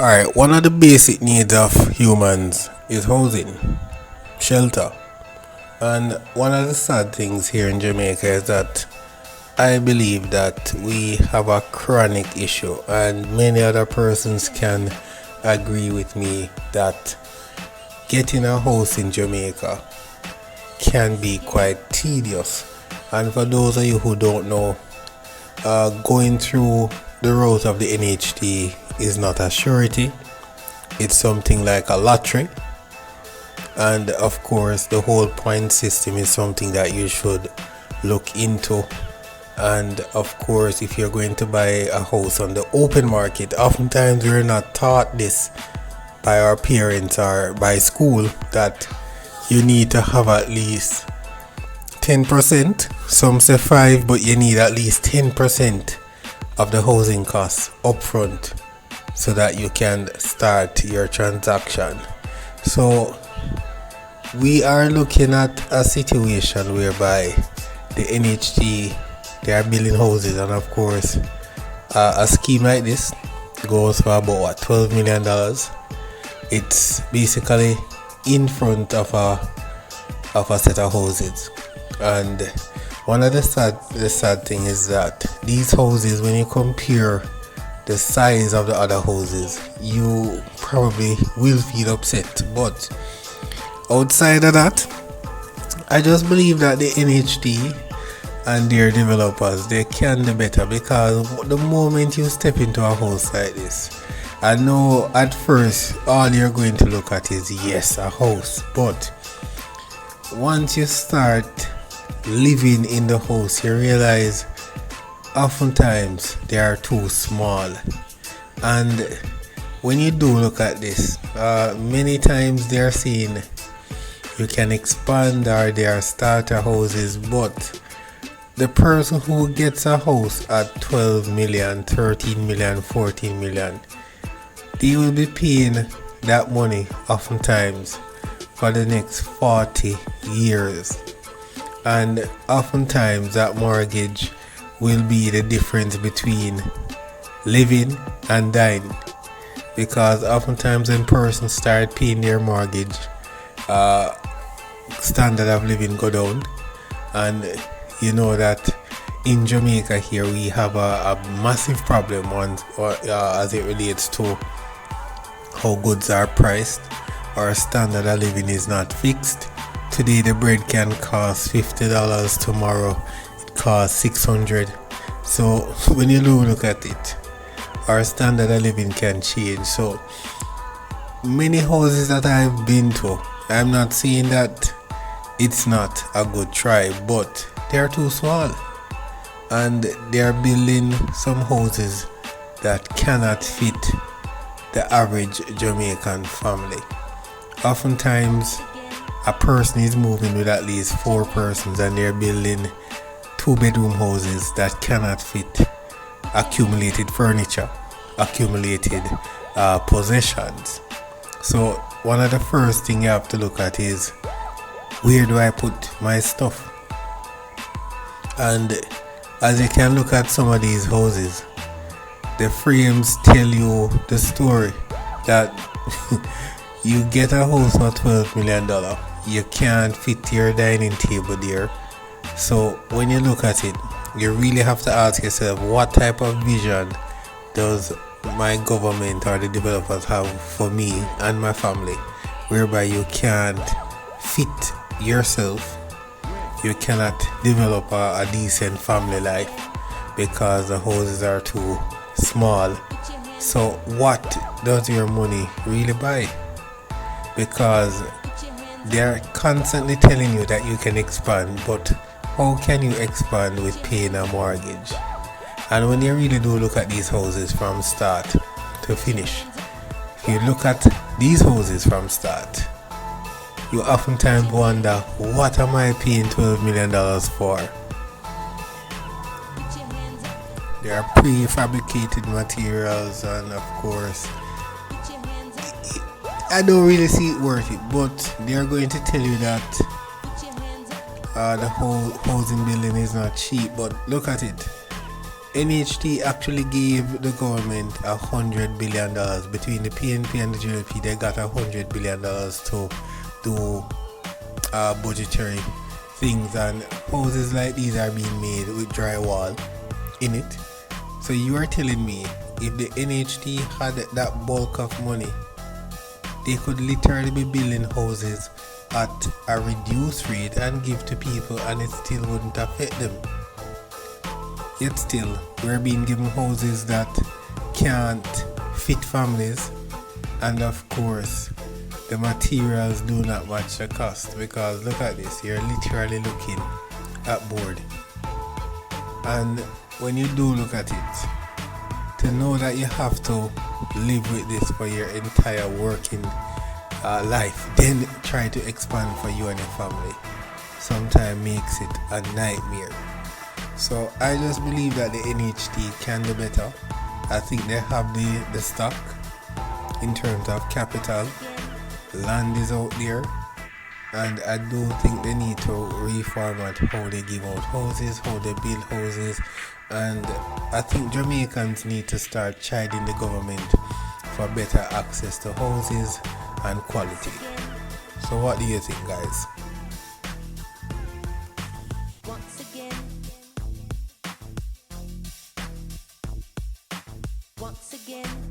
Alright, one of the basic needs of humans is housing, shelter. And one of the sad things here in Jamaica is that I believe that we have a chronic issue, and many other persons can agree with me that getting a house in Jamaica can be quite tedious. And for those of you who don't know, going through the route of the NHT is not a surety, it's something like a lottery. And of course, the whole point system is something that you should look into. And of course, if you're going to buy a house on the open market, oftentimes we're not taught this by our parents or by school that you need to have at least 10%. Some say 5, but you need at least 10% of the housing costs upfront so that you can start your transaction. So we are looking at a situation whereby the NHT, they are building houses, and of course a scheme like this goes for about $12 million. It's basically in front of a set of houses, and one of the sad thing is that these houses, when you compare the size of the other houses, you probably will feel upset. But outside of that, I just believe that the NHT and their developers, they can do better, because the moment you step into a house like this, I know at first all you're going to look at is, yes, a house, but once you start living in the house, you realize oftentimes they are too small. And when you do look at this, many times they are saying you can expand, or they are starter houses, but the person who gets a house at 12 million, 13 million, 14 million, they will be paying that money oftentimes for the next 40 years. And oftentimes that mortgage will be the difference between living and dying, because oftentimes when persons start paying their mortgage, standard of living go down. And you know that in Jamaica here we have a massive problem as it relates to how goods are priced. Our standard of living is not fixed. Today the bread can cost $50, tomorrow it costs $600. So when you look at it, our standard of living can change. So many houses that I've been to, I'm not saying that it's not a good try, but they're too small, and they're building some houses that cannot fit the average Jamaican family. Oftentimes a person is moving with at least 4 persons, and they're building 2-bedroom houses that cannot fit accumulated furniture, accumulated possessions. So one of the first thing you have to look at is, where do I put my stuff? And as you can look at some of these houses, the frames tell you the story that you get a house for $12 million, you can't fit your dining table there. So when you look at it, you really have to ask yourself, what type of vision does my government or the developers have for me and my family, whereby you can't fit yourself, you cannot develop a decent family life because the houses are too small. So what does your money really buy? Because they're constantly telling you that you can expand, but how can you expand with paying a mortgage? And when you really do look at these houses from start to finish, if you look at these houses from start, you oftentimes wonder, what am I paying $12 million for? There are prefabricated materials, and of course I don't really see it worth it, but they are going to tell you that the whole housing building is not cheap. But look at it, NHT actually gave the government $100 billion between the PNP and the JLP. They got $100 billion to do budgetary things, and houses like these are being made with drywall in it. So you are telling me if the NHT had that bulk of money, they could literally be building houses at a reduced rate and give to people, and it still wouldn't affect them. Yet still, we're being given houses that can't fit families, and of course, the materials do not match the cost, because look at this, you're literally looking at board. And when you do look at it, to know that you have to live with this for your entire working life, then try to expand for you and your family, sometimes makes it a nightmare. So I just believe that the NHT can do better. I think they have the stock in terms of capital. Land is out there, and I do think they need to reformat how they give out houses, how they build houses, and I think Jamaicans need to start chiding the government for better access to houses and quality. So what do you think, guys? Once again.